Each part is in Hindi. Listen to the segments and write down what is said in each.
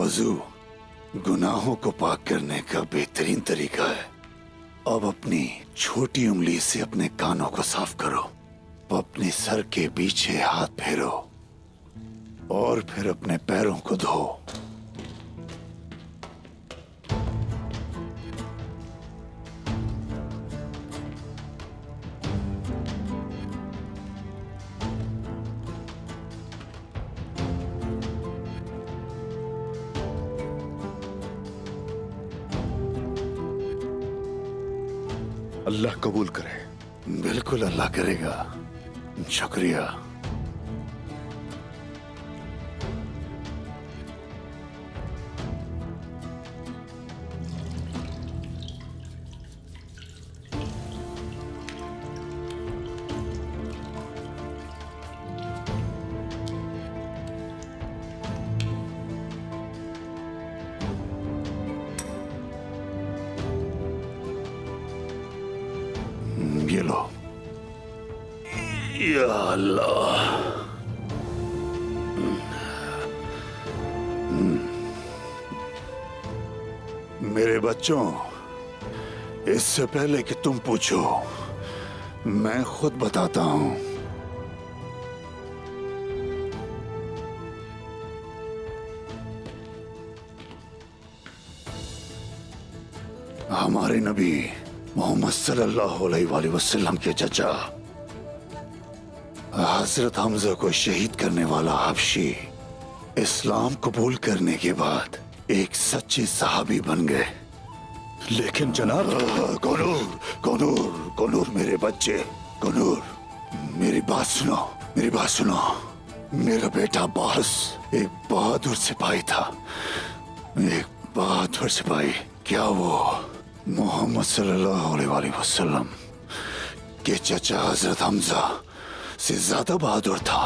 वजू गुनाहों को पाक करने का बेहतरीन तरीका है। अब अपनी छोटी उंगली से अपने कानों को साफ करो, अपने सर के पीछे हाथ फेरो और फिर अपने पैरों को धो। अल्लाह कबूल करे। बिल्कुल अल्लाह करेगा। शुक्रिया। ये लो। या अल्लाह। मेरे बच्चों, इससे पहले कि तुम पूछो, मैं खुद बताता हूं। हमारे नबी मोहम्मद सल्लल्लाहु अलैहि वसल्लम के चचा हजरत हमजा को शहीद करने वाला हबशी इस्लाम कबूल करने के बाद एक सच्चे सहाबी बन गए। लेकिन जनाब, कनूर मेरे बच्चे, कनूर मेरी बात सुनो, मेरी बात सुनो। मेरा बेटा अब्बास एक बहादुर सिपाही था, एक बहादुर सिपाही। क्या वो मोहम्मद सल्लल्लाहु अलैहि वसल्लम के चचा हजरत हमजा से ज्यादा बहादुर था?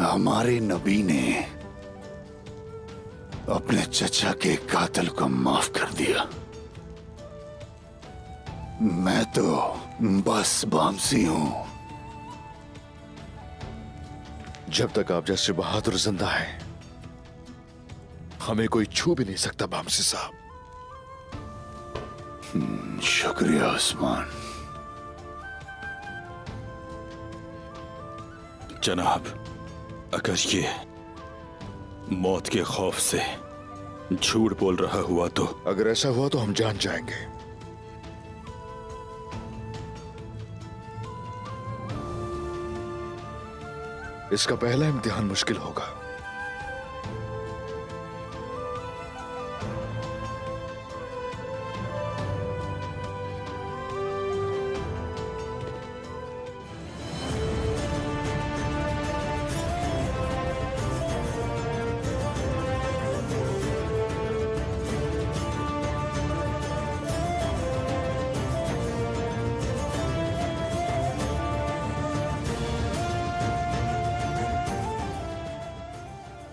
हमारे नबी ने अपने चचा के कातिल को माफ कर दिया। मैं तो बस बामसी हूं। जब तक आप जैसे बहादुर जिंदा हैं, हमें कोई छू भी नहीं सकता बामसी साहब। शुक्रिया उस्मान। जनाब, अगर ये मौत के खौफ से झूठ बोल रहा हुआ तो? अगर ऐसा हुआ तो हम जान जाएंगे। इसका पहला इम्तिहान मुश्किल होगा।